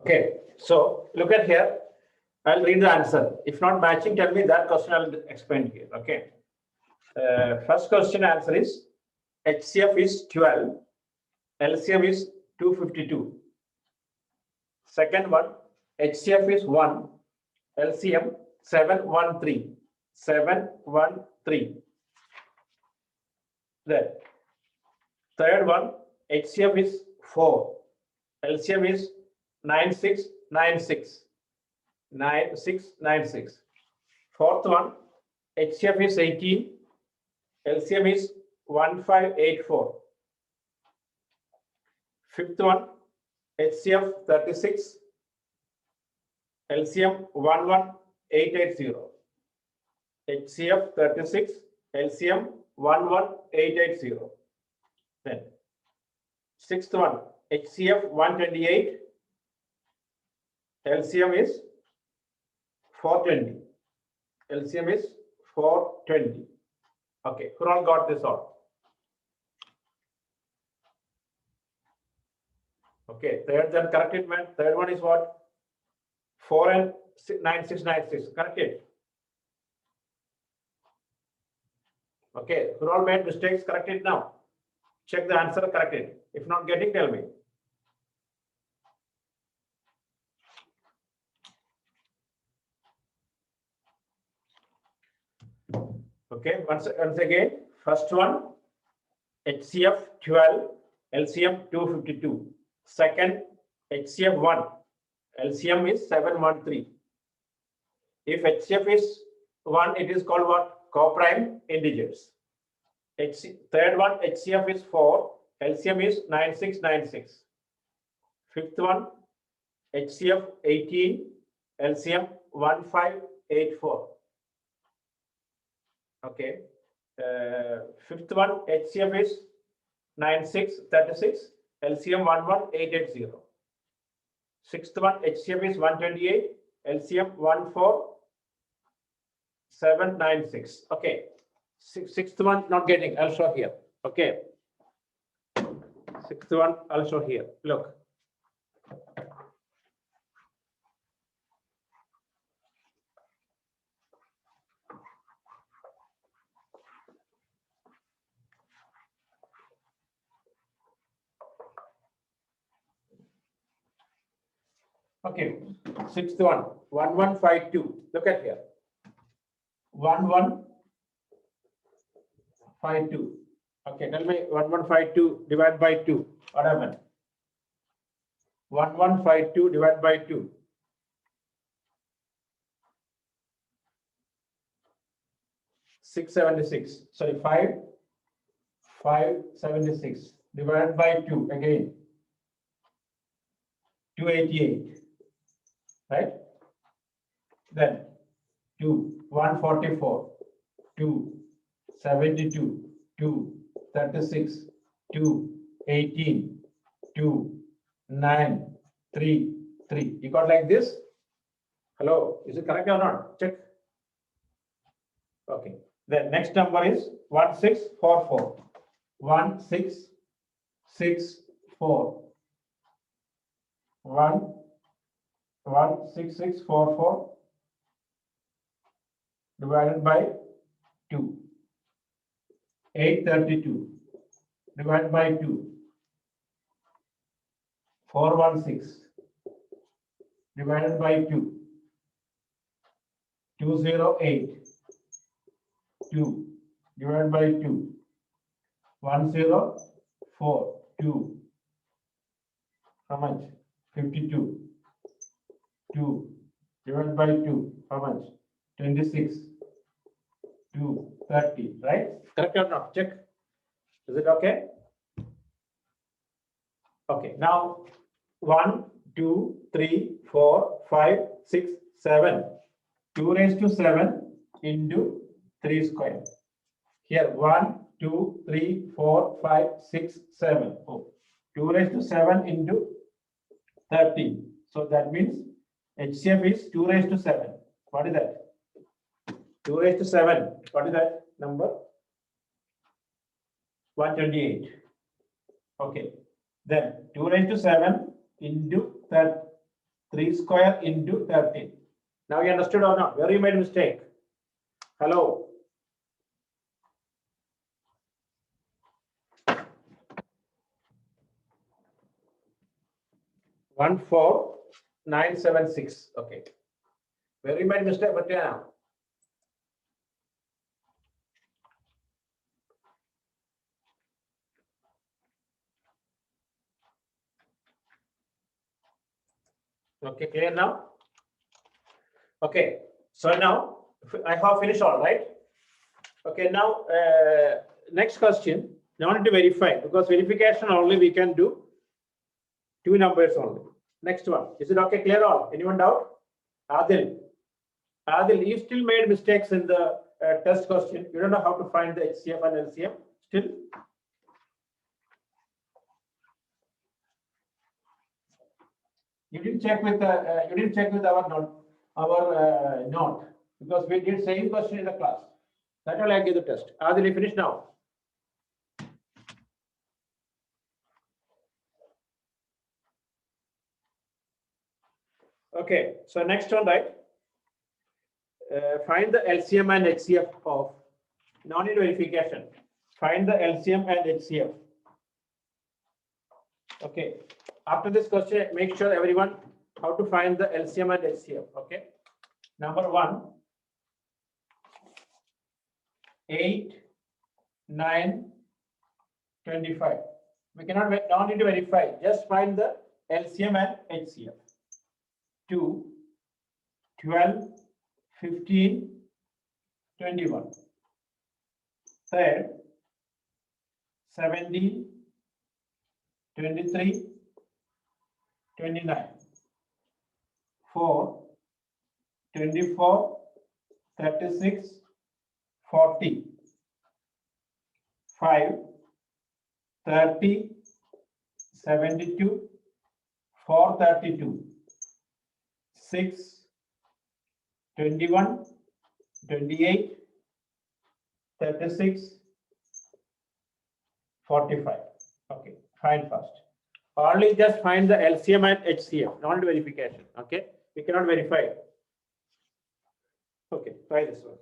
Okay, so look at here. I'll read the answer. If not matching, tell me that question. I'll explain here. Okay. First question answer is HCF is 12, LCM is 252. Second one, HCF is 1, LCM 713. 713. Then third one, HCF is 4, LCM is 9696. 9696. Fourth one, HCF is 18, LCM is 1584. Fifth one, HCF 36, LCM 11880. HCF 36, LCM 11880. Then sixth one, HCF 128, LCM is 420. LCM is 420. Okay, who all got this all? Okay, third then corrected man. Third one is what? 4 and 9696. Corrected. Okay, who all made mistakes? Corrected now. Check the answer, corrected. If not getting, tell me. Okay, once again, first one, HCF 12, LCM 252. Second, HCF 1, LCM is 713. If HCF is 1, it is called what? Co-prime integers. Third one, HCF is 4, LCM is 9696. Fifth one, HCF 18, LCM 1584. Okay. Fifth one, HCF is 9636, LCM 11880. Sixth one, HCF is 128, LCM 14796. Okay. Sixth one not getting, I'll show here. Okay. Sixth one, I'll show here. Look. Okay, sixth one, 1152. Look at here. 1152. Okay, tell me 1152 divided by 2. What happened? 1152 divided by 2. 676. Sorry, 576 divided by 2 again. 288. Right? Then 144, 72, 36, 18, 9, 3. You got like this? Hello, is it correct or not? Check. Okay. Then next number is 1644. 1664. 16644 divided by 2. 832 divided by 2. 416 divided by 2. 208. 2 divided by 2. 104. 2. How much? 52. 2 divided by 2. How much? 26. 2, 30. Right? Correct or not? Check. Is it okay? Okay. Now 1, 2, 3, 4, 5, 6, 7. 2 raised to 7 into 3 square. Here 1, 2, 3, 4, 5, 6, 7. Oh, 2 raised to 7 into 30. So that means HCF is 2 raised to 7. What is that? 2 raised to 7. What is that number? 128. Okay. Then 2 raised to 7 into 30. 3 square into 13. Now you understood or not? Where you made mistake? Hello. One four 976. Okay. Where you made mistake? But yeah. Okay, clear now? Okay, so now I have finished all right. Okay, now next question. Now I need to verify because verification only we can do two numbers only. Next one. Is it okay? Clear all? Anyone doubt? Adil. Adil, you still made mistakes in the test question. You don't know how to find the HCF and LCM still? You didn't check with our note because we did same question in the class. That will I give the test. Adil, you finish now. Okay, so next one, right? Find the LCM and HCF of non-need verification. Find the LCM and HCF. Okay. After this question, make sure everyone how to find the LCM and HCF. Okay. Number 1, 8, 9, 25. We cannot don't need to verify. Just find the LCM and HCF. 2, 12, 15, 21. Third, 17, 23, 29. 4, 24, 36, 40. 5, 30, 72, 432. 6, 21, 28, 36, 45. Okay, find first. Only just find the LCM and HCF, not verification. Okay, we cannot verify it. Okay, try this one.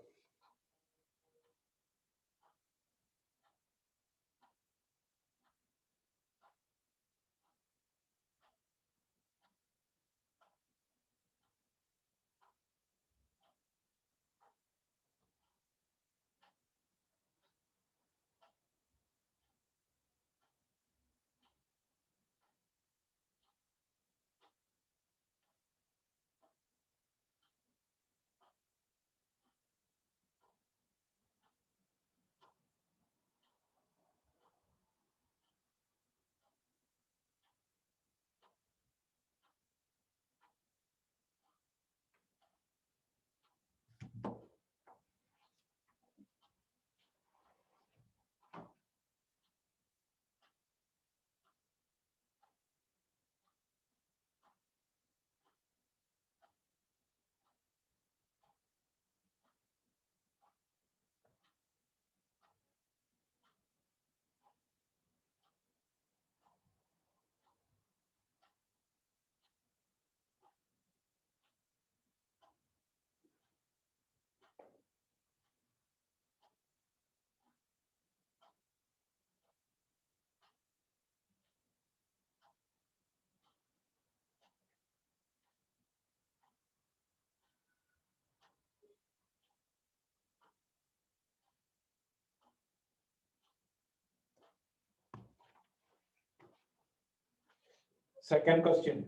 Second question.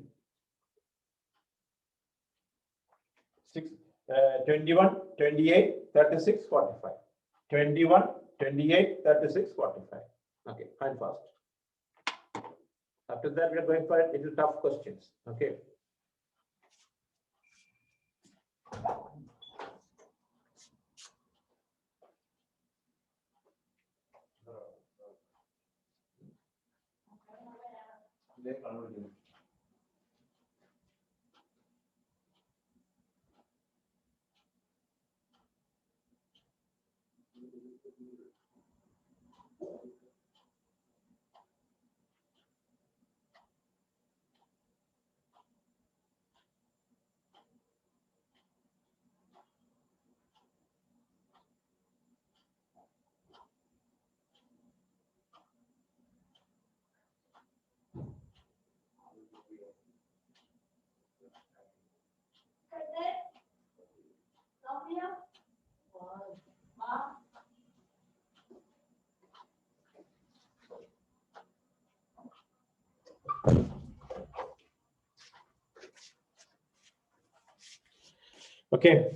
21, 28, 36, 45. 21, 28, 36, 45. Okay, find fast. After that, we are going for a little tough questions. Okay. Okay.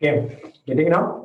Okay, getting now?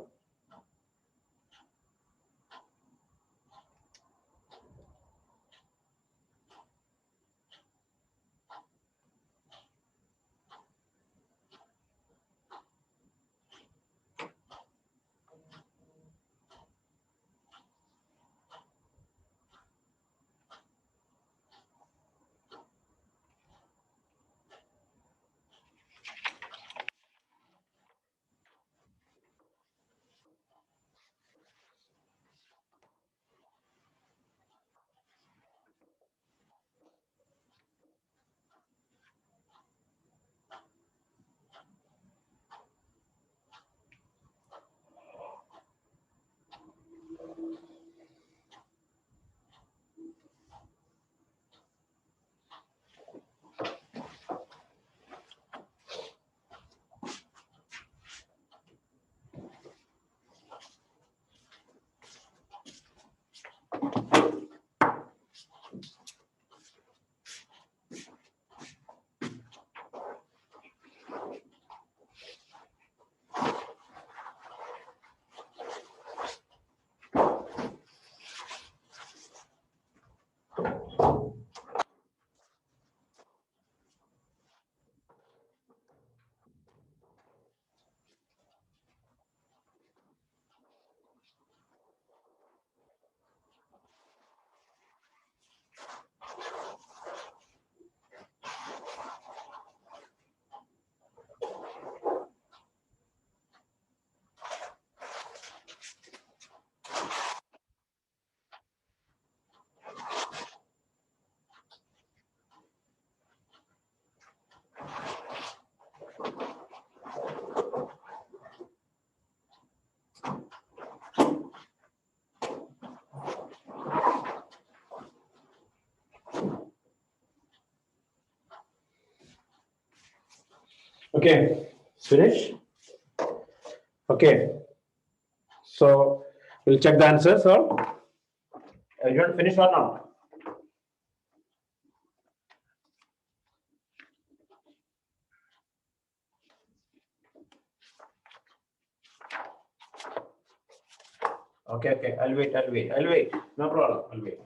Okay, finish. Okay, so we'll check the answers. All. You want to finish or not? Okay, okay. I'll wait. I'll wait. I'll wait. No problem. I'll wait.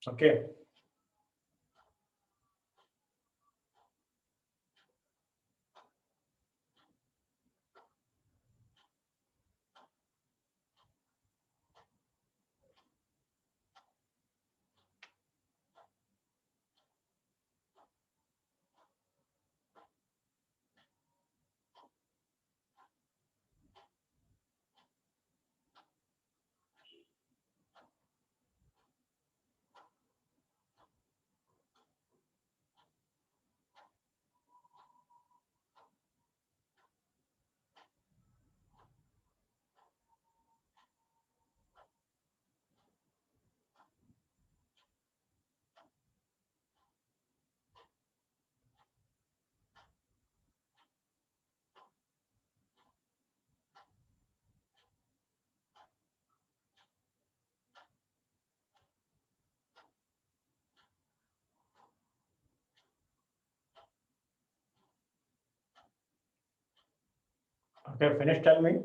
Okay. Okay, finish, tell me.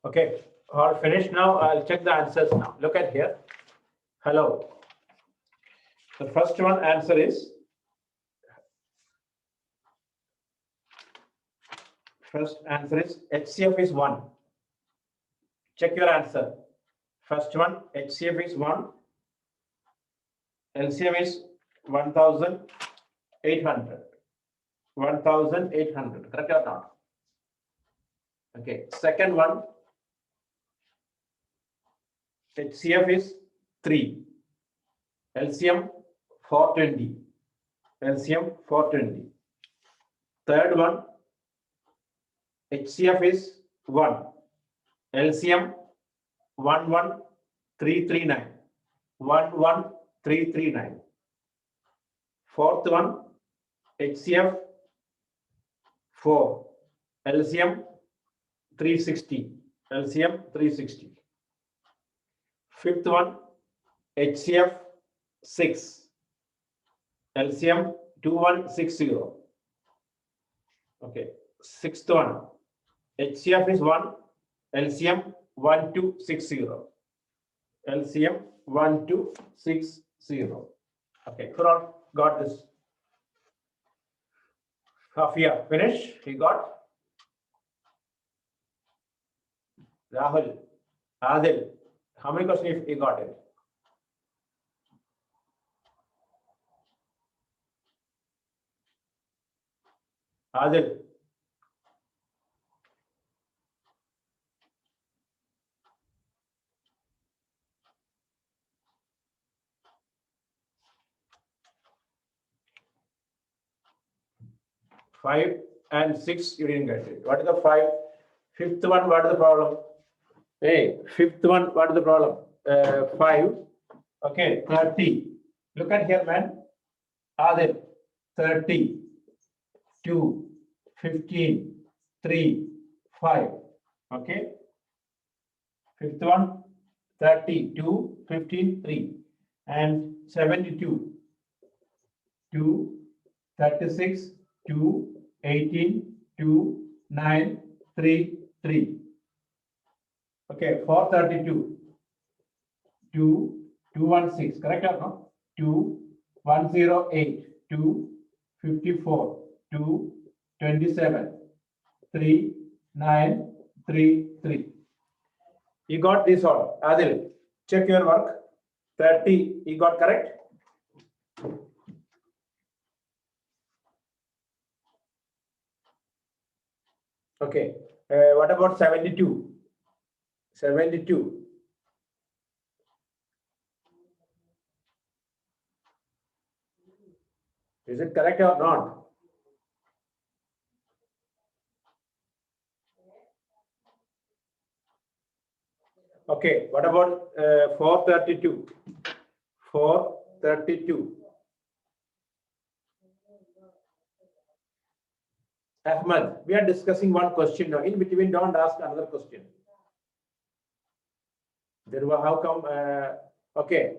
Okay, all finished now. I'll check the answers now. Look at here. Hello. The first one answer is HCF is 1. Check your answer. First one, HCF is 1. LCM is 1,800. 1,800. Correct or not? Okay. Second one, HCF is 3. LCM 420. LCM 420. Third one, HCF is 1. LCM 11339. 11339. Fourth one, HCF 4. LCM 360. LCM 360. Fifth one, HCF 6. LCM 2160. Okay. Sixth one, HCF is 1. LCM 1260. LCM 1260. Okay, Quran got this. Hafia, finish. He got. Rahul, Adil, how many questions he got it? Adil. Five and 6, you didn't get it. What is the 5? Fifth one, what is the problem? Hey, fifth one, what is the problem? 5. Okay, 30. Look at here, man. Adil, 30, 2, 15, 3, 5. Okay. Fifth one, 32, 15, 3. And 72, 2, 36, 2, 18, 2, 9, 3, 3. Okay, 432, 2, 216, correct or no? 2, 108, 2, 54, 2, 27, 3, 9, 3, 3. You got this all. Adil, check your work. 30, you got correct? Okay. What about 72? 72. Is it correct or not? Okay. What about 432? 432. Ahmad, we are discussing one question now. In between, don't ask another question. There were how come? Okay.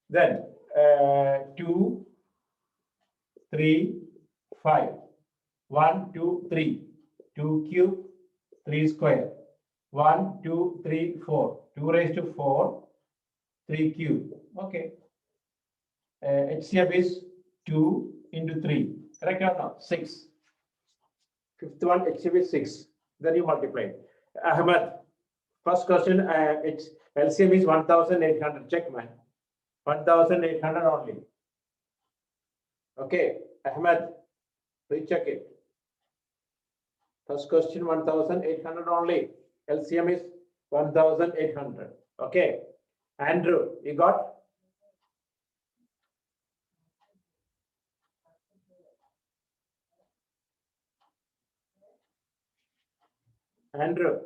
Then 2, 3, 5. 1, 2, 3. 2 cube, 3 square. 1, 2, 3, 4. 2 raised to 4, 3 cube. Okay. HCF is 2 into 3. Correct or not? 6. Fifth one, HCF is 6. Then you multiply. Ahmed, first question, it's LCM is 1800. Check, man. 1800 only. Okay, Ahmed, recheck it. First question, 1800 only. LCM is 1800. Okay. Andrew, you got? Andrew.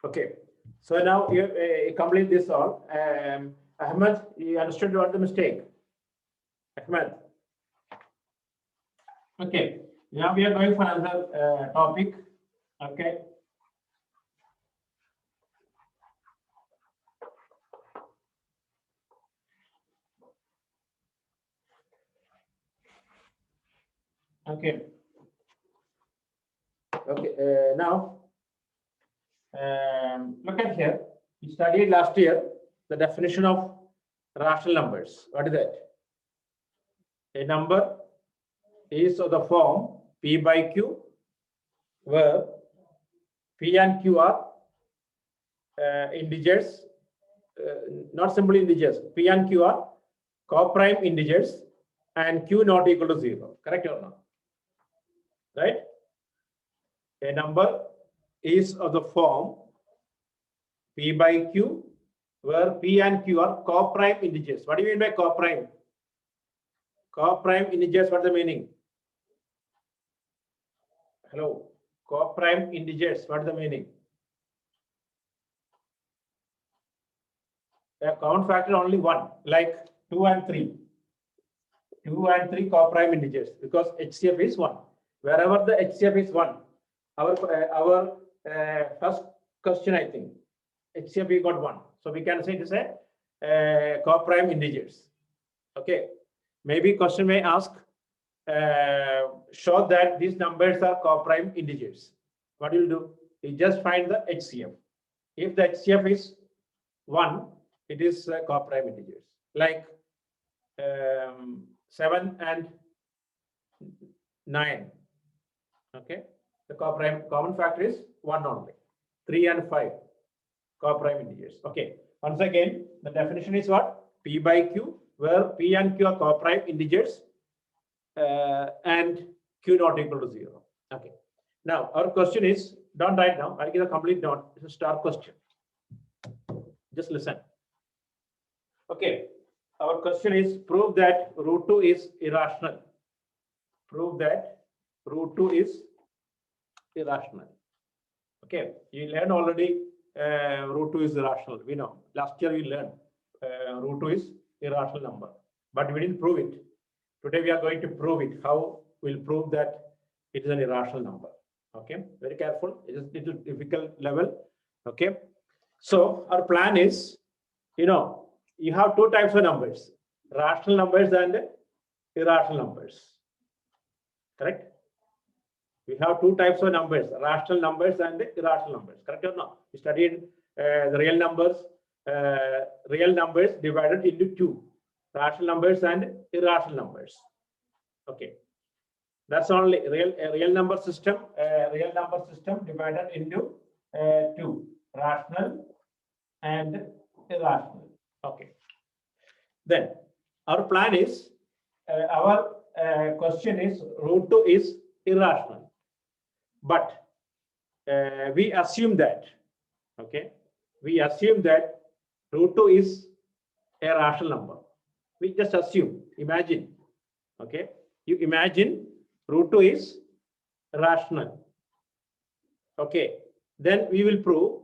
Okay, so now you complete this all. Ahmed, you understood what the mistake? Ahmed. Okay, now we are going for another topic. Okay. Okay. Okay, now look at here. We studied last year the definition of rational numbers. What is that? A number is of the form P by Q, where P and Q are integers, not simply integers. P and Q are co-prime integers, and Q not equal to 0. Correct or not? Right? A number is of the form P by Q, where P and Q are co-prime integers. What do you mean by co-prime? Co-prime integers, what's the meaning? Hello? Co-prime integers, what's the meaning? A common factor only one, like 2 and 3. 2 and 3 co-prime integers, because HCF is 1. Wherever the HCF is 1, our first question, I think, HCF we got 1. So we can say it is a co-prime integers. Okay. Maybe question may ask, show that these numbers are co-prime integers. What you will do? You just find the HCF. If the HCF is 1, it is co-prime integers. Like 7 and 9. Okay. The common factor is 1 only. 3 and 5. Co-prime integers. Okay. Once again, the definition is what? P by Q, where P and Q are co-prime integers and Q not equal to 0. Okay. Now, our question is, don't write now. I'll give a complete note. It's a star question. Just listen. Okay. Our question is, prove that root 2 is irrational. Prove that root 2 is irrational. Okay. You learned already root 2 is irrational. We know. Last year we learned root 2 is irrational number. But we didn't prove it. Today we are going to prove it. How we'll prove that it is an irrational number. Okay. Very careful. It is a little difficult level. Okay. So our plan is, you have two types of numbers, rational numbers and irrational numbers. Correct? We have two types of numbers, rational numbers and irrational numbers. Correct or not? We studied the real numbers divided into two, rational numbers and irrational numbers. Okay. That's only real number system divided into two, rational and irrational. Okay. Then our plan is, our question is root 2 is irrational, but we assume that, okay, we assume that root 2 is a rational number. We just assume, imagine, okay, you imagine root 2 is rational. Okay, then we will prove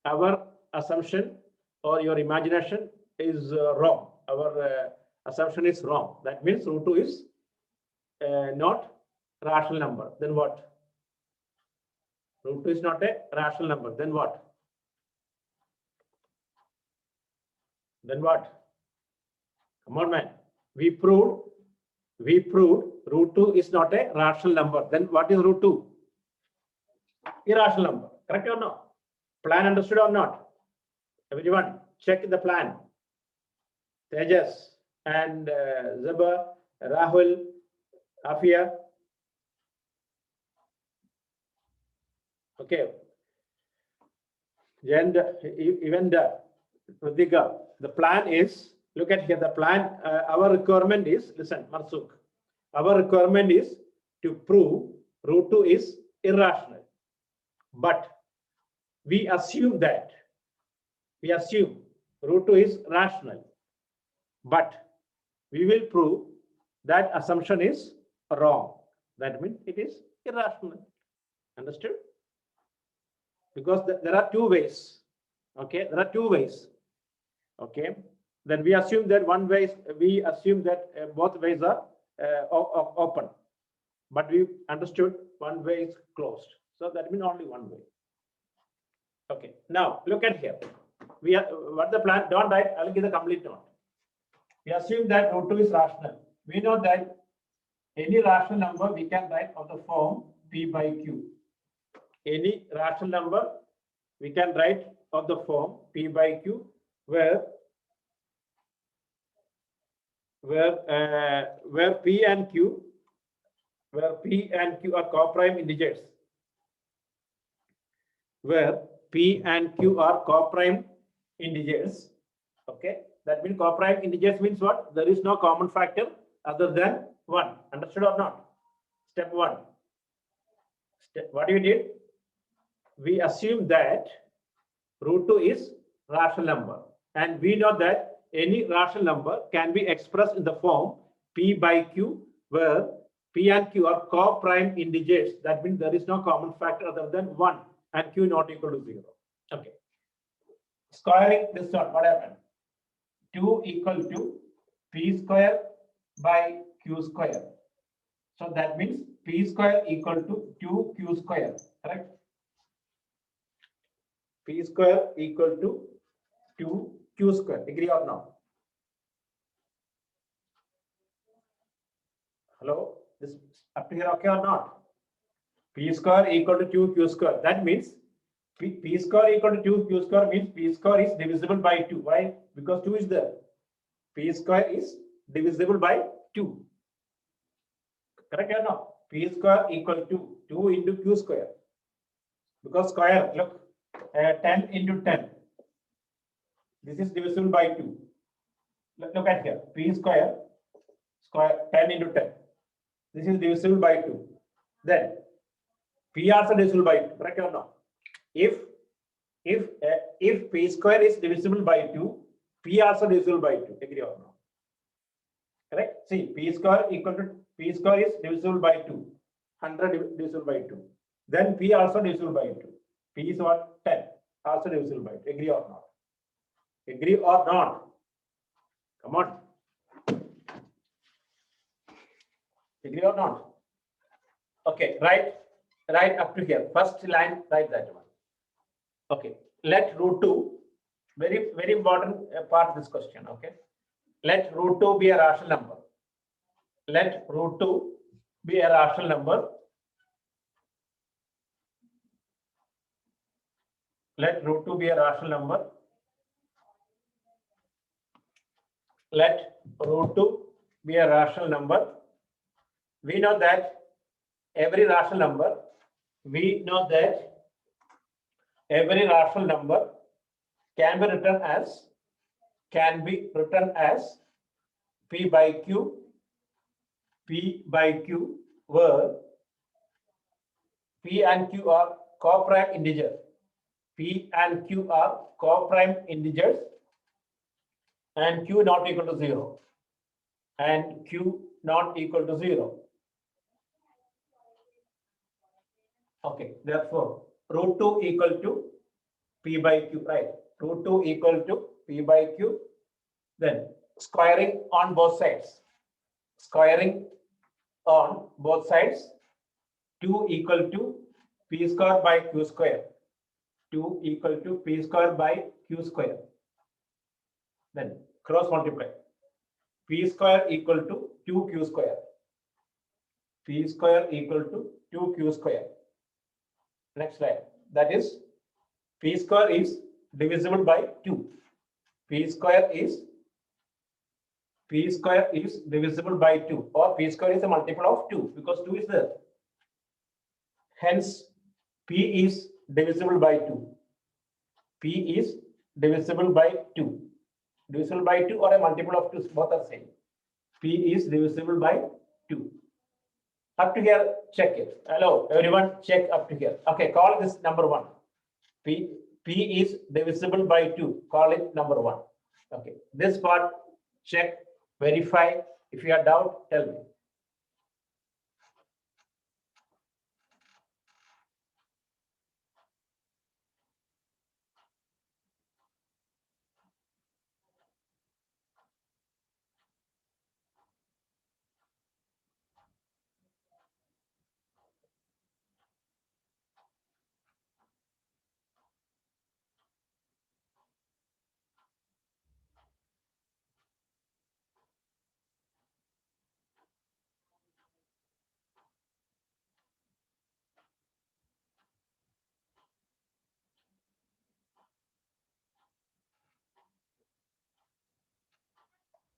our assumption or your imagination is wrong. Our assumption is wrong. That means root 2 is not rational number. Then what? Root 2 is not a rational number. Then what? Then what? Come on, man. We proved root 2 is not a rational number. Then what is root 2? Irrational number. Correct or not? Plan understood or not? Everyone, check the plan. Tejas and Zaba, Rahul, Afia. Okay. And even the Ritika, the plan is, look at here, the plan, our requirement is, listen, Marsuk, our requirement is to prove root 2 is irrational. But we assume root 2 is rational. But we will prove that assumption is wrong. That means it is irrational. Understood? Because there are two ways. Okay, there are two ways. Okay, then we assume that one way, we assume that both ways are open, but we understood one way is closed. So that means only one way. Okay, now look at here. We are what the plan, don't write, I'll give the complete note. We assume that root 2 is rational. We know that any rational number we can write of the form P by Q. Any rational number we can write of the form P by Q, where P and Q are co-prime integers. Where P and Q are co-prime integers. Okay, that means co-prime integers means what? There is no common factor other than 1. Understood or not? Step 1. What we did? We assume that root 2 is rational number, and we know that any rational number can be expressed in the form P by Q, where P and Q are co-prime integers. That means there is no common factor other than 1 and Q not equal to 0. Okay. Squaring this one, what happened? 2 equal to P square by Q square. So that means P square equal to 2Q square, correct? P square equal to 2Q square. Agree or not? Hello? This up to here okay or not? P square equal to 2Q square. That means P square equal to 2Q square means P square is divisible by 2. Why? Because 2 is there. P square is divisible by 2. Correct or not? P square equal to 2 into Q square. Because square, look, 10 into 10. This is divisible by 2. Look at here. P square 10 into 10. This is divisible by 2. Then P also divisible by 2. Correct or not? If P square is divisible by 2, P also divisible by 2. Agree or not? Correct? See, P square equal to P square is divisible by 2. 100 divisible by 2. Then P also divisible by 2. P is what? 10. Also divisible by 2. Agree or not? Agree or not? Come on. Agree or not? Okay, right up to here. First line, write that one. Okay, let root 2, very, very important part of this question. Okay, let root 2 be a rational number. Let root 2 be a rational number. Let root 2 be a rational number. Let root 2 be a rational number. We know that every rational number, can be written as P by Q, where P and Q are co-prime integers. P and Q are co-prime integers, and Q not equal to 0. And Q not equal to 0. Okay, therefore, root 2 equal to P by Q, right? Root 2 equal to P by Q. Then squaring on both sides. Squaring on both sides. 2 equal to P square by Q square. 2 equal to P square by Q square. Then cross multiply. P square equal to 2Q square. P square equal to 2Q square. Next slide. That is P square is divisible by 2. P square is divisible by 2, or P square is a multiple of 2 because 2 is there. Hence, P is divisible by 2. P is divisible by 2. Divisible by 2 or a multiple of 2, both are same. P is divisible by 2. Up to here, check it. Hello, everyone, check up to here. Okay, call this number 1. P is divisible by 2. Call it number 1. Okay, this part, check, verify. If you have doubt, tell me.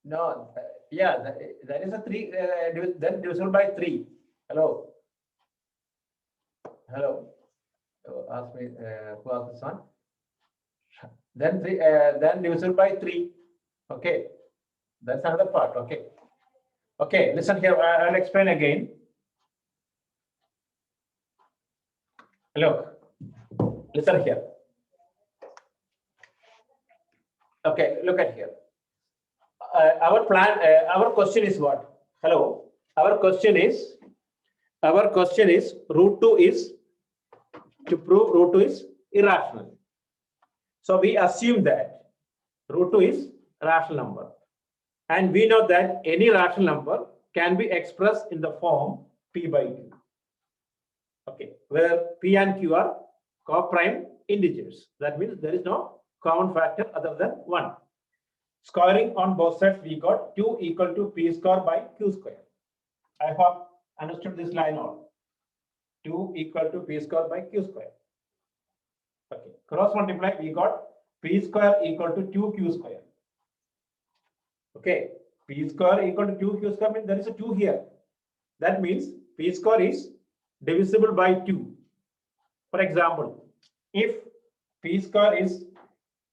No, yeah, that is a 3, then divisible by 3. Hello. Hello. Ask me, who asked this one? Then divisible by 3. Okay. That's another part. Okay. Okay, listen here. I'll explain again. Look, listen here. Okay, look at here. Our plan, our question is what? Hello. Our question is root 2 is, to prove root 2 is irrational. So we assume that root 2 is a rational number. And we know that any rational number can be expressed in the form P by Q. Okay, where P and Q are co-prime integers. That means there is no common factor other than 1. Squaring on both sides, we got 2 equal to P square by Q square. I hope understood this line all. 2 equal to P square by Q square. Okay, cross multiply, we got P square equal to 2Q square. Okay, P square equal to 2Q square means there is a 2 here. That means P square is divisible by 2. For example, if P square is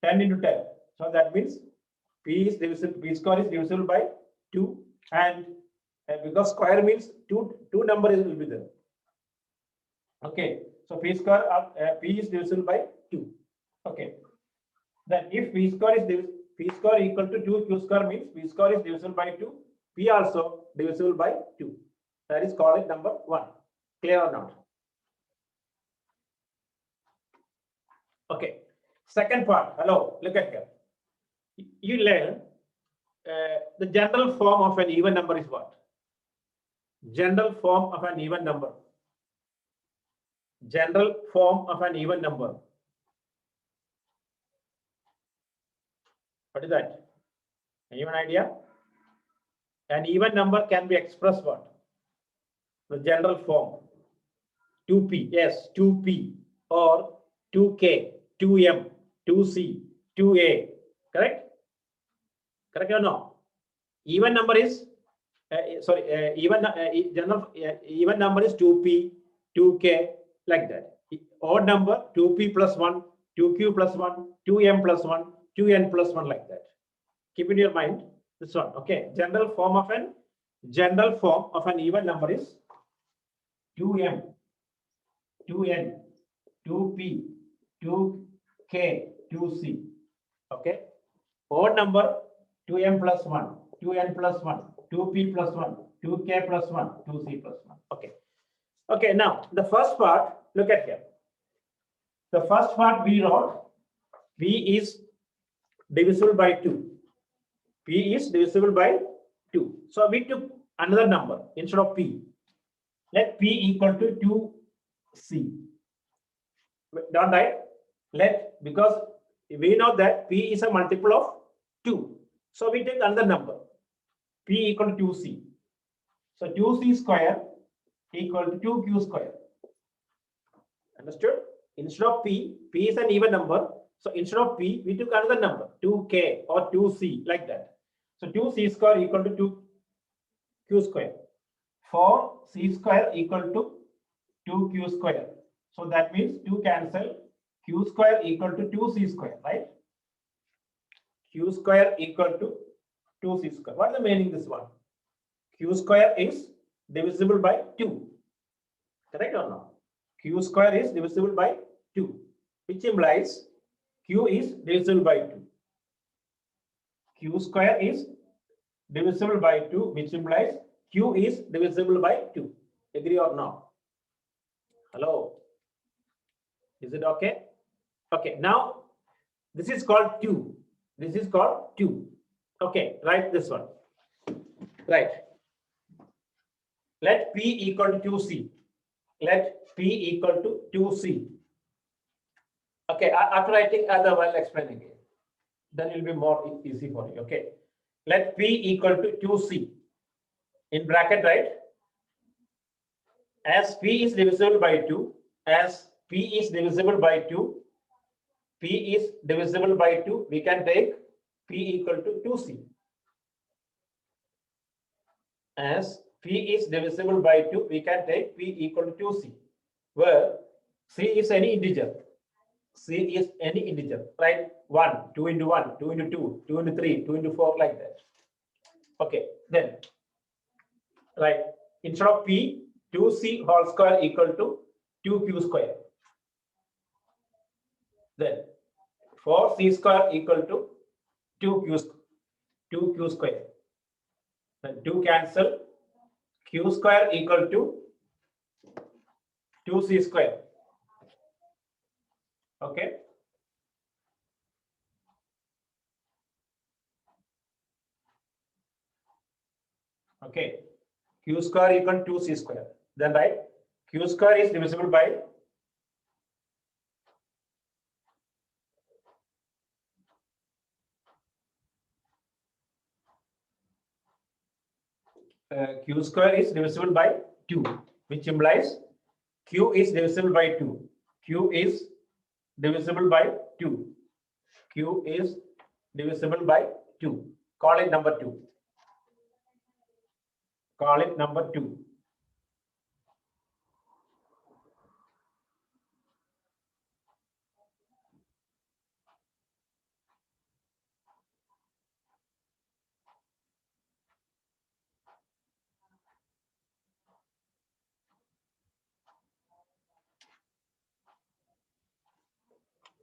10 into 10, so that means P square is divisible by 2, and because square means two numbers will be there. Okay, so P square P is divisible by 2. Okay, then if P square equal to 2Q square means P square is divisible by 2. P also divisible by 2. That is called number 1. Clear or not? Okay. Second part. Hello. Look at here. You learn the general form of an even number is what? General form of an even number. General form of an even number. What is that? Anyone idea? An even number can be expressed what? The general form. 2P, yes, 2P or 2K, 2M, 2C, 2A. Correct? Correct or no? Even number is even number is 2P, 2K, like that. Odd number 2P plus 1, 2Q plus 1, 2M plus 1, 2N plus 1, like that. Keep in your mind this one. Okay. General form of an even number is 2M, 2N, 2P, 2K, 2C. Okay. Odd number 2M plus 1, 2N plus 1, 2p plus 1, 2k plus 1, 2c plus 1. Okay. Okay, now the first part, look at here. The first part we wrote, p is divisible by 2. P is divisible by 2. So we took another number instead of p. Let p equal to 2c. Don't write. Because we know that p is a multiple of 2. So we take another number. P equal to 2c. So 2c square equal to 2q square. Understood? Instead of p is an even number. So instead of p, we took another number, 2k or 2c, like that. So 2c square equal to 2q square. 4c square equal to 2q square. So that means 2 cancel. Q square equal to 2c square, right? Q square equal to 2c square. What is the meaning of this one? Q square is divisible by 2. Correct or not? Q square is divisible by 2, which implies Q is divisible by 2. Q square is divisible by 2, which implies Q is divisible by 2. Agree or not? Hello? Is it okay? Okay, now this is called 2. This is called 2. Okay, write this one. Right. Let P equal to 2C. Let P equal to 2C. Okay, after writing other, I'll explain again. Then it will be more easy for you. Okay. Let P equal to 2C. In bracket, right? As P is divisible by 2, as P is divisible by 2, P is divisible by 2, we can take P equal to 2C. As P is divisible by 2, we can take P equal to 2C, where C is any integer. C is any integer, right? 1, 2 into 1, 2 into 2, 2 into 3, 2 into 4, like that. Okay, then, right, instead of P, 2C whole square equal to 2Q square. Then 4C square equal to 2Q square. Then 2 cancel. Q square equal to 2C square. Okay. Okay. Q square equal to 2C square. Then right, Q square is divisible by Q square is divisible by 2, which implies Q is divisible by 2. Q is divisible by 2. Q is divisible by 2. Call it number 2. Call it number 2.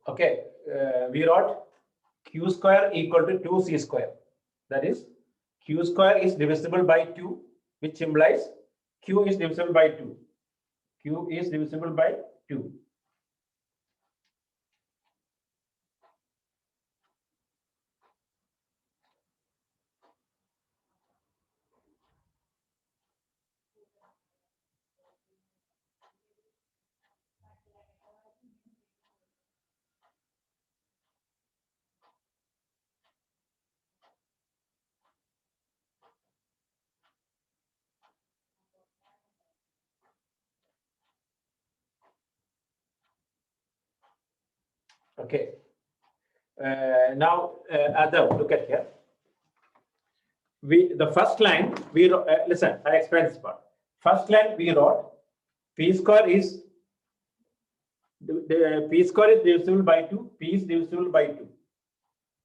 Okay, we wrote Q square equal to 2C square. That is, Q square is divisible by 2, which implies Q is divisible by 2. Q is divisible by 2. Okay. Now, Adam, look at here. The first line we listen. I explain this part. First line we wrote P square is the P square is divisible by 2. P is divisible by 2.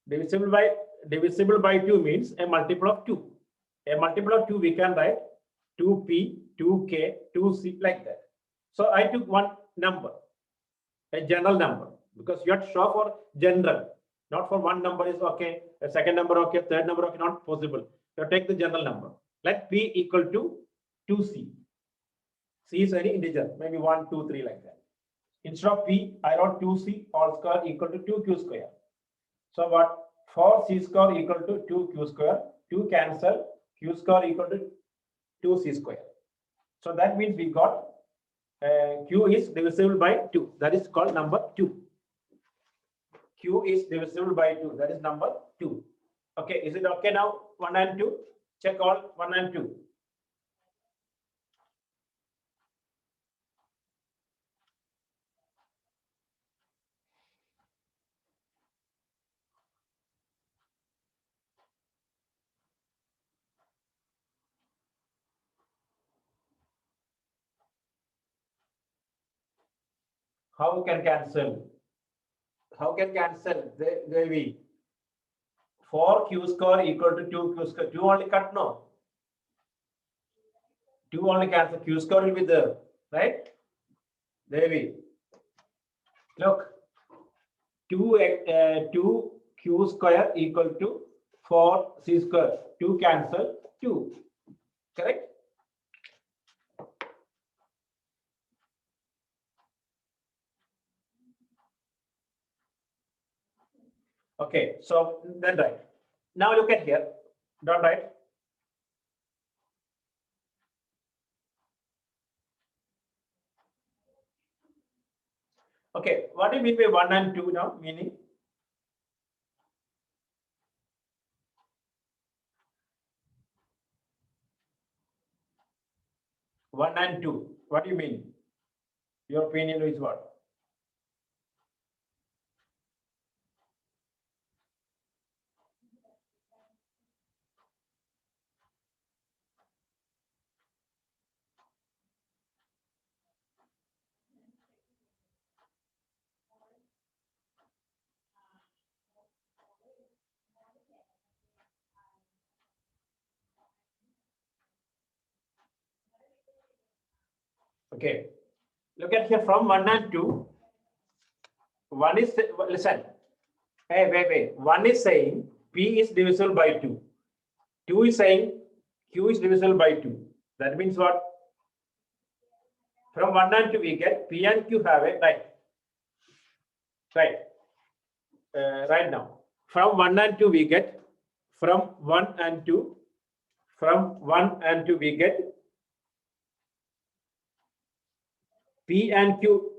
Divisible by 2 means a multiple of 2. A multiple of 2 we can write 2P, 2K, 2C, like that. So I took one number, a general number, because you have to show for general, not for one number is okay, a second number okay, third number okay, not possible. You take the general number. Let P equal to 2C. C is any integer, maybe 1, 2, 3 like that. Instead of P, I wrote 2C all square equal to 2Q square. So what? 4C square equal to 2Q square. 2 cancel. Q square equal to 2C square. So that means we got Q is divisible by 2. That is called number 2. Q is divisible by 2. That is number 2. Okay, is it okay now? 1 and 2. Check all 1 and 2. How can cancel? How can cancel? They be 4Q square equal to 2Q square. 2 only cut, no? 2 only cancel. Q square will be there, right? There we. Look, 2Q square equal to 4C square. 2 cancel 2. Correct? Okay, so then write. Now look at here. Don't write. Okay, what do you mean by 1 and 2 now? Meaning? One and two. What do you mean? Your opinion is what? Okay. Look at here from 1 and 2. One is, listen. Hey, wait. One is saying P is divisible by 2. 2 is saying Q is divisible by 2. That means what? From 1 and 2 we get P and Q have a right. Right. Right now. From 1 and 2 we get from 1 and 2. From 1 and 2 we get P and Q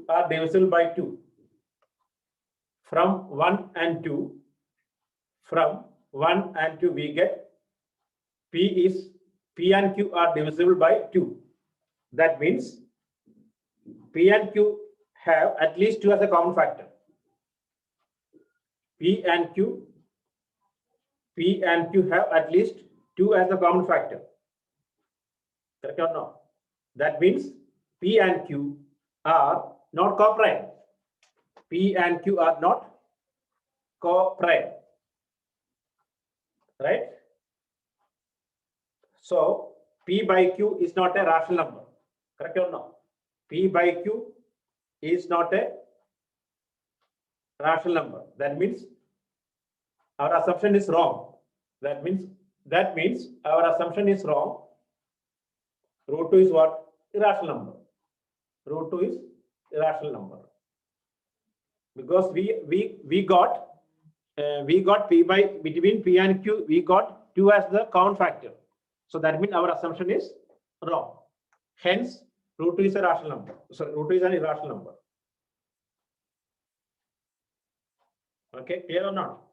are divisible by 2. From 1 and 2 we get P and Q are divisible by 2. That means P and Q have at least 2 as a common factor. P and Q have at least 2 as a common factor. Correct or no? That means P and Q are not co-prime. P and Q are not co-prime. Right? So P by Q is not a rational number. Correct or no? P by Q is not a rational number. That means our assumption is wrong. That means our assumption is wrong. Root 2 is what? Irrational number. Root 2 is irrational number. Because we got P by between P and Q, we got 2 as the common factor. So that means our assumption is wrong. Hence, root 2 is a rational number. So root 2 is an irrational number. Okay, clear or not?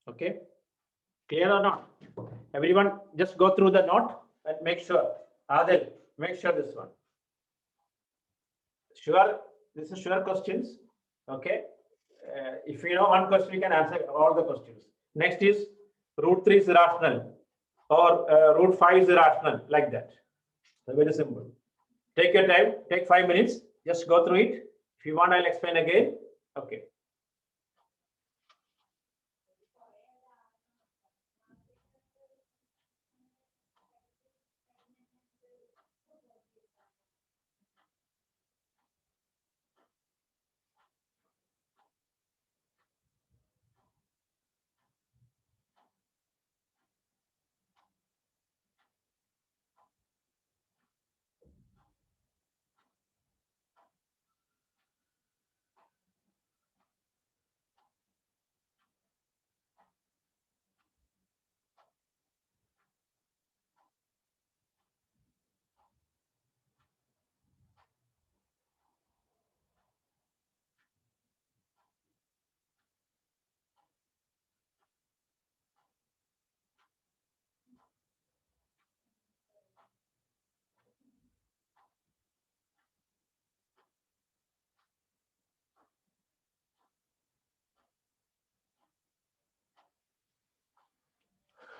Okay, clear or not? Everyone just go through the note and make sure. Adil, make sure this one. Sure, this is sure questions. Okay, if you know one question, you can answer all the questions. Next is root 3 is rational or root 5 is rational, like that. Very simple. Take your time, take 5 minutes, just go through it. If you want, I'll explain again. Okay.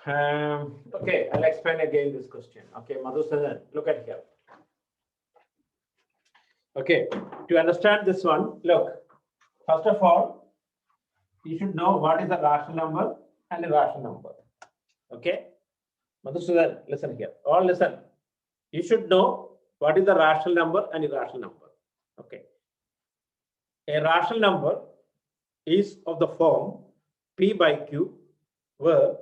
Okay, I'll explain again this question. Okay, Madhusudan, look at here. Okay, to understand this one, look, first of all, you should know what is a rational number and irrational number. Okay, Madhusudan, listen here. All listen. You should know what is the rational number and irrational number. Okay, a rational number is of the form P by Q, where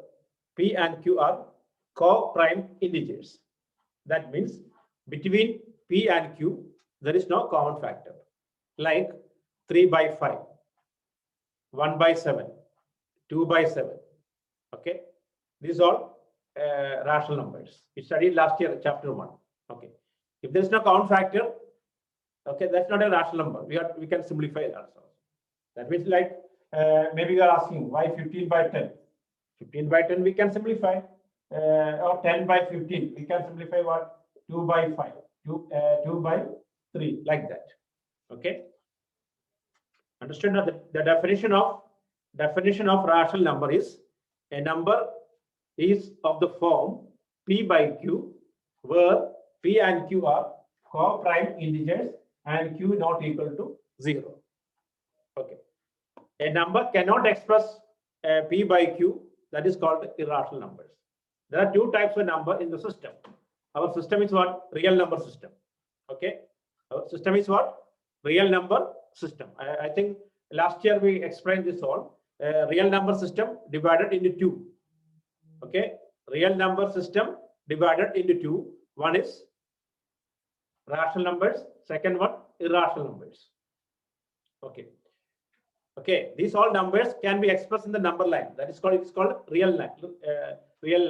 P and Q are co-prime integers. That means between P and Q, there is no common factor, like 3 by 5, 1 by 7, 2 by 7. Okay, these are all rational numbers. We studied last year, chapter 1. Okay, if there is no common factor, okay, that's not a rational number. We can simplify it also. That means like maybe you are asking why 15 by 10. 15 by 10 we can simplify, or 10 by 15 we can simplify what? 2 by 5, 2 by 3, like that. Okay, understood now? The definition of rational number is a number is of the form P by Q, where P and Q are co-prime integers and Q not equal to 0. Okay, a number cannot express P by Q, that is called irrational numbers. There are two types of number in the system. Our system is what? Real number system. Okay, our system is what? Real number system. I think last year we explained this all. Real number system divided into two. Okay, real number system divided into two. One is rational numbers, second one irrational numbers. Okay, okay, these all numbers can be expressed in the number line. That is called, it's called real line, real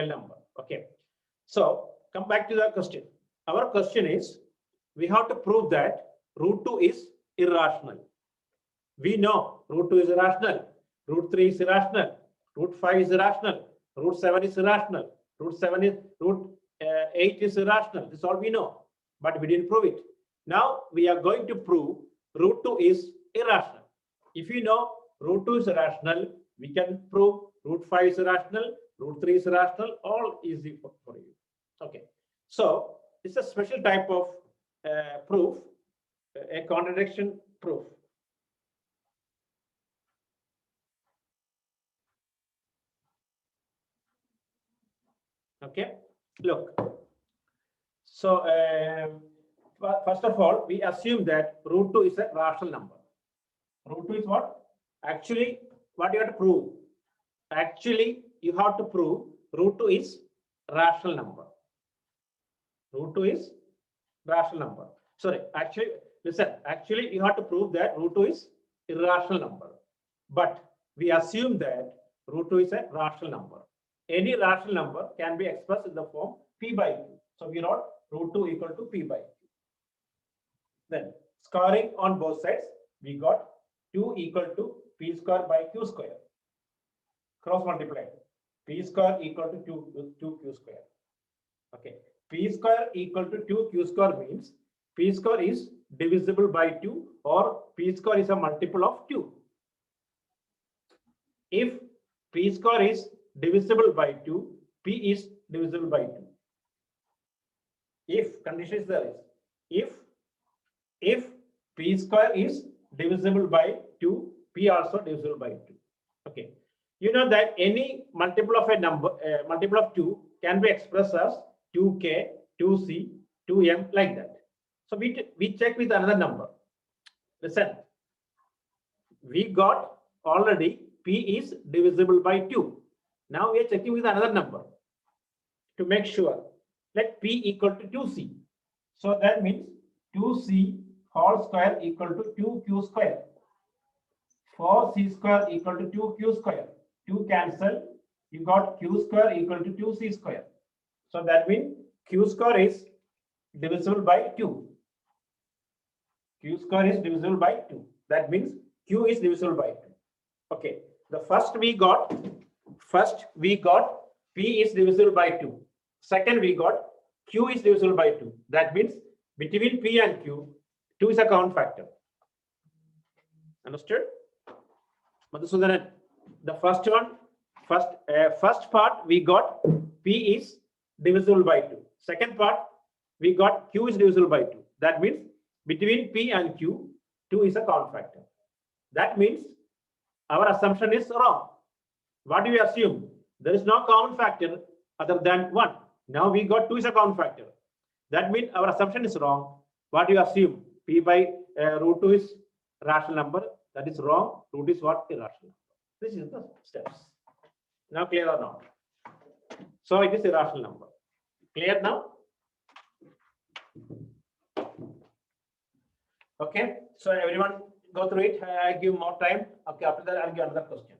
number. Okay, so come back to the question. Our question is, we have to prove that root 2 is irrational. We know root 2 is irrational, root 3 is irrational, root 5 is irrational, root 7 is irrational, root 8 is irrational. This is all we know, but we didn't prove it. Now we are going to prove root 2 is irrational. If you know root 2 is irrational, we can prove root 5 is irrational, root 3 is irrational, all easy for you. Okay, so it's a special type of proof, a contradiction proof. Okay, look. So first of all, we assume that root 2 is a rational number. Root 2 is what? Actually, what you have to prove? Actually, you have to prove root 2 is rational number. Root 2 is rational number. Sorry, actually, listen. Actually, you have to prove that root 2 is irrational number. But we assume that root 2 is a rational number. Any rational number can be expressed in the form P by Q. So we wrote root 2 equal to P by Q. Then squaring on both sides, we got 2 equal to P square by Q square. Cross multiply. P square equal to 2Q square. Okay. P square equal to 2Q square means P square is divisible by 2, or P square is a multiple of 2. If P square is divisible by 2, P is divisible by 2. If condition is there is, if P square is divisible by 2, P also divisible by 2. Okay, you know that any multiple of a number, multiple of 2 can be expressed as 2k, 2c, 2m, like that. So we check with another number. Listen, we got already P is divisible by 2. Now we are checking with another number to make sure. Let P equal to 2c. So that means 2c whole square equal to 2q square. 4c square equal to 2q square. 2 cancel. You got q square equal to 2c square. So that means q square is divisible by 2. Q square is divisible by 2. That means q is divisible by 2. Okay. The first we got P is divisible by 2. Second we got Q is divisible by 2. That means between P and Q, 2 is a common factor. Understood? Madhusudanan, the first one First part we got P is divisible by 2. Second part we got Q is divisible by 2. That means between P and Q, 2 is a common factor. That means our assumption is wrong. What do we assume? There is no common factor other than 1. Now we got 2 is a common factor. That means our assumption is wrong. What do you assume? P by root 2 is rational number. That is wrong. Root is what? Irrational. This is the steps. Now clear or not? So it is irrational number. Clear now? Okay. So everyone go through it. I give more time. Okay. After that, I'll give another question.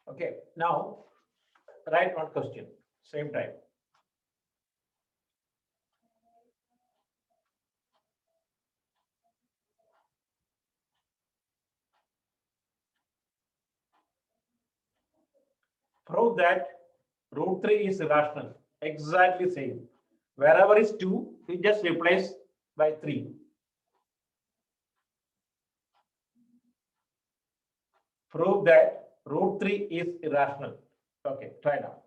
Okay. Now write one question. Same time. Prove that root 3 is irrational. Exactly same. Wherever is 2, we just replace by 3. Prove that root 3 is irrational. Okay, try now.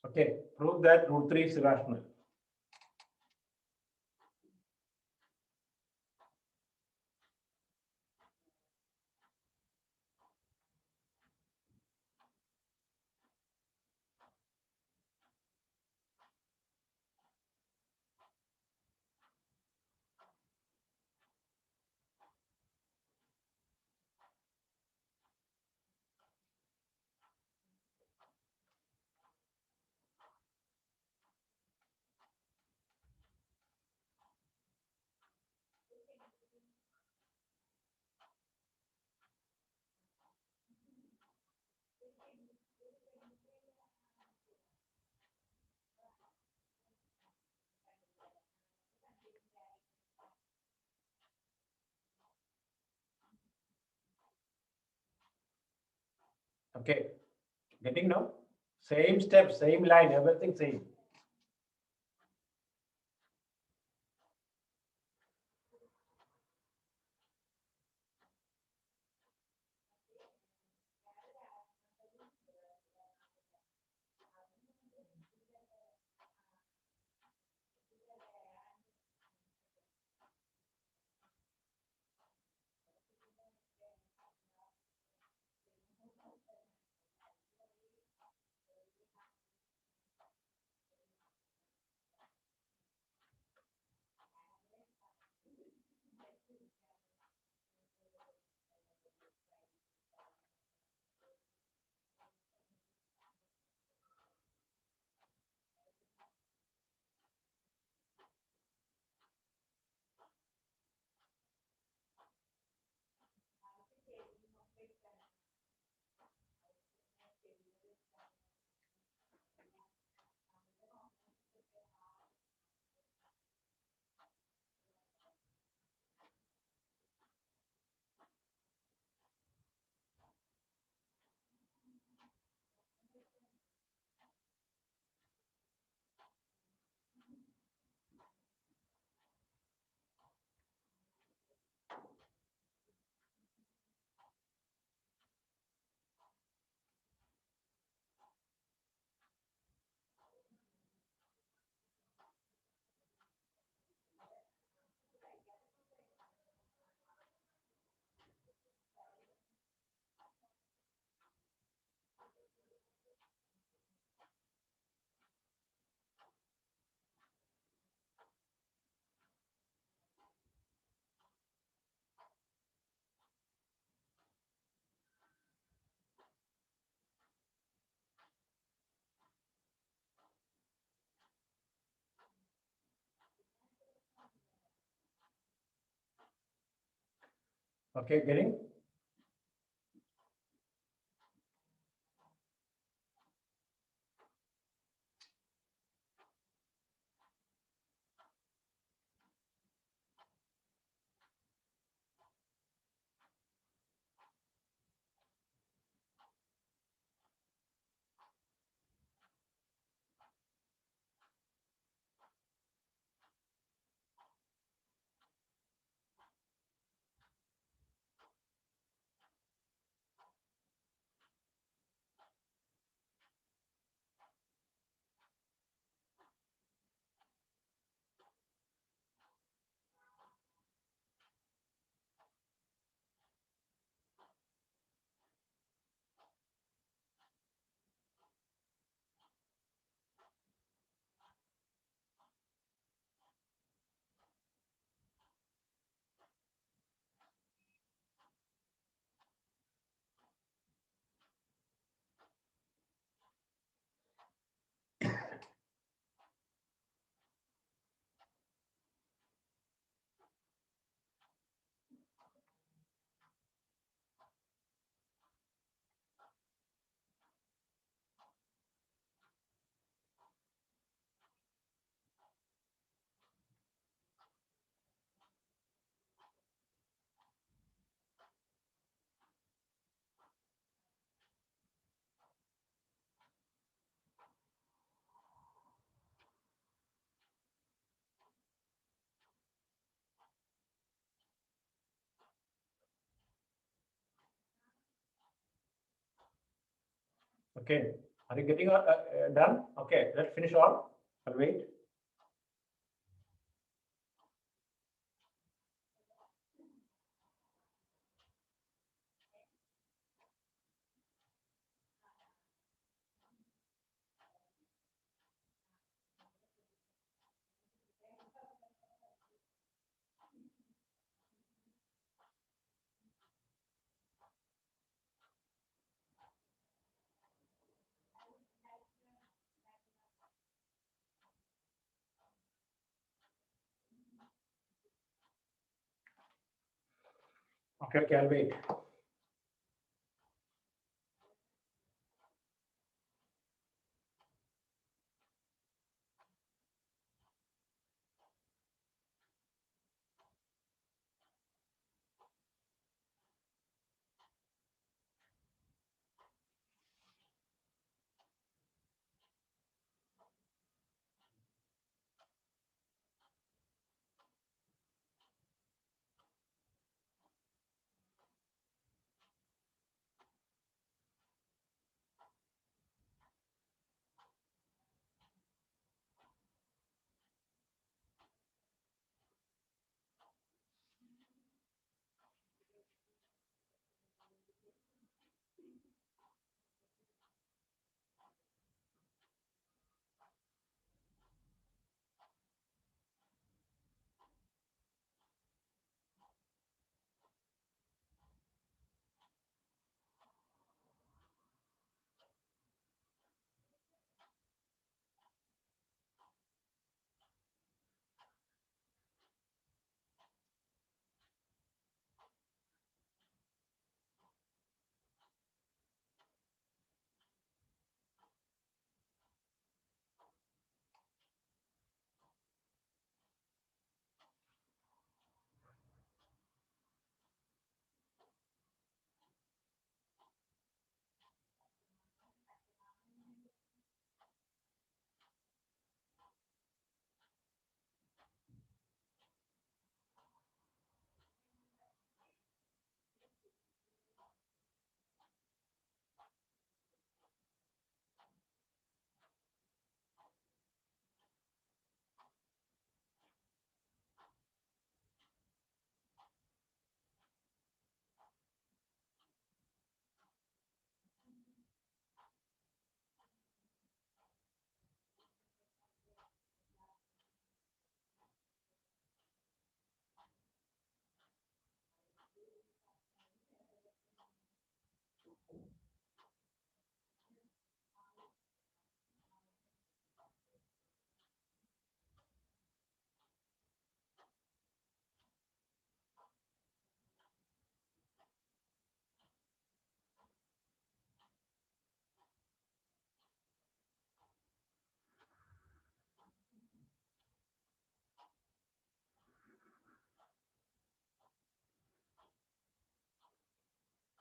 Okay, prove that root 3 is irrational. Okay, getting now? Same step, same line, everything same. Okay, getting? Okay, are you getting done? Okay, let's finish all. I'll wait. Okay, okay, I'll wait.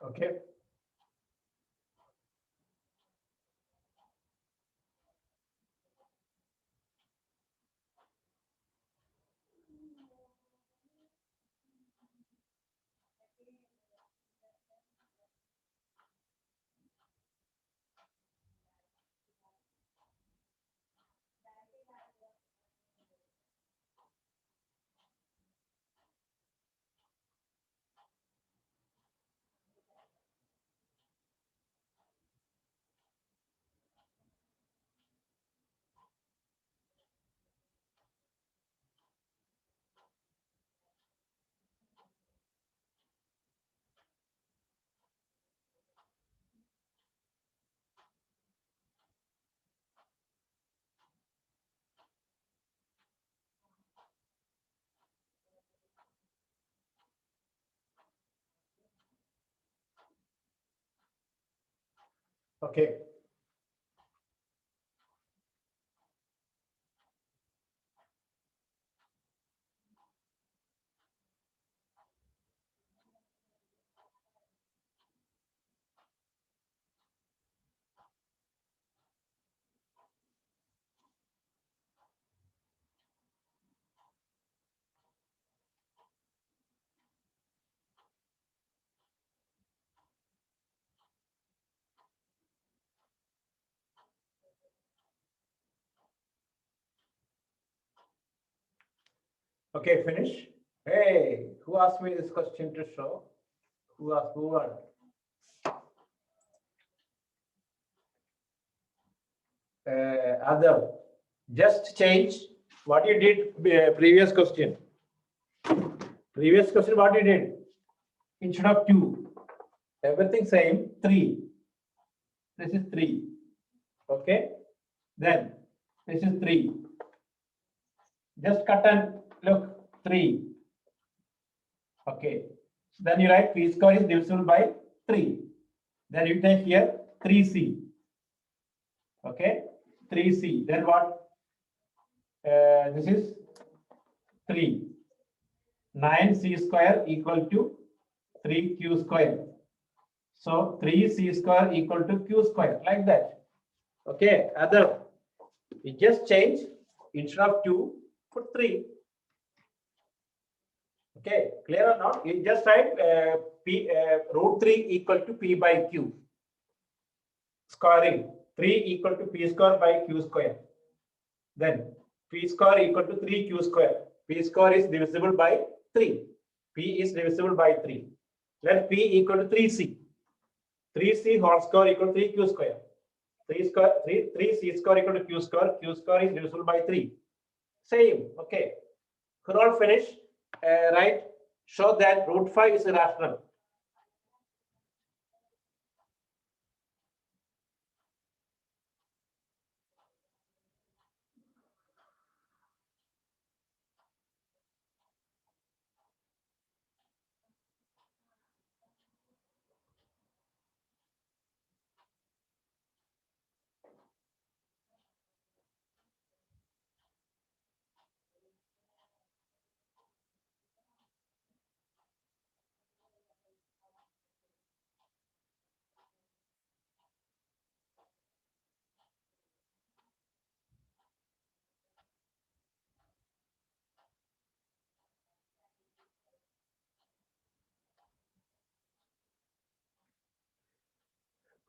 Okay. Okay. Okay, finish. Hey, who asked me this question to show? Who asked who are? Other. Just change what you did previous question. Previous question, what you did? Instead of 2, everything same, 3. This is 3. Okay. Then this is 3. Just cut and look, 3. Okay. So then you write p square is divisible by 3. Then you take here 3c. Okay. 3c. Then what? This is 3. 9c square equal to 3q square. So 3c square equal to q square, like that. Okay. Other. We just change, instead of 2, put 3. Okay, clear or not? You just write root 3 equal to p by q. Squaring 3 equal to p square by q square. Then p square equal to 3q square. P square is divisible by 3. P is divisible by 3. Let p equal to 3c. 3c whole square equal to 3q square. 3c square equal to q square. Q square is divisible by 3. Same. Okay. Control finish. Right. Show that root 5 is irrational.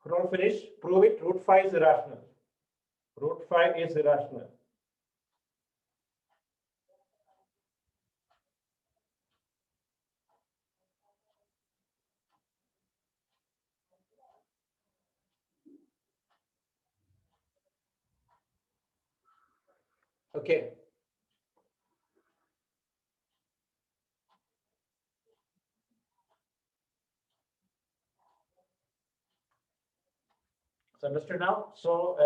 Control finish. Prove it. Root 5 is irrational. Root 5 is irrational. Okay. So understood now. So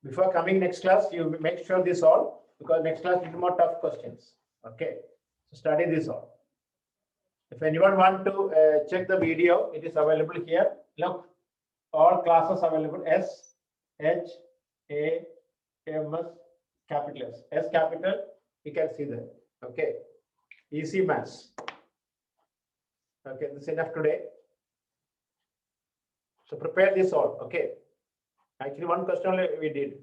before coming next class, you make sure this all, because next class is more tough questions. Okay. So study this all. If anyone want to check the video, it is available here. Look, all classes available. S, H, A, M, S, capital S. S capital, you can see that. Okay. Easy maths. Okay, this is enough today. So prepare this all. Okay. Actually, one question only we did.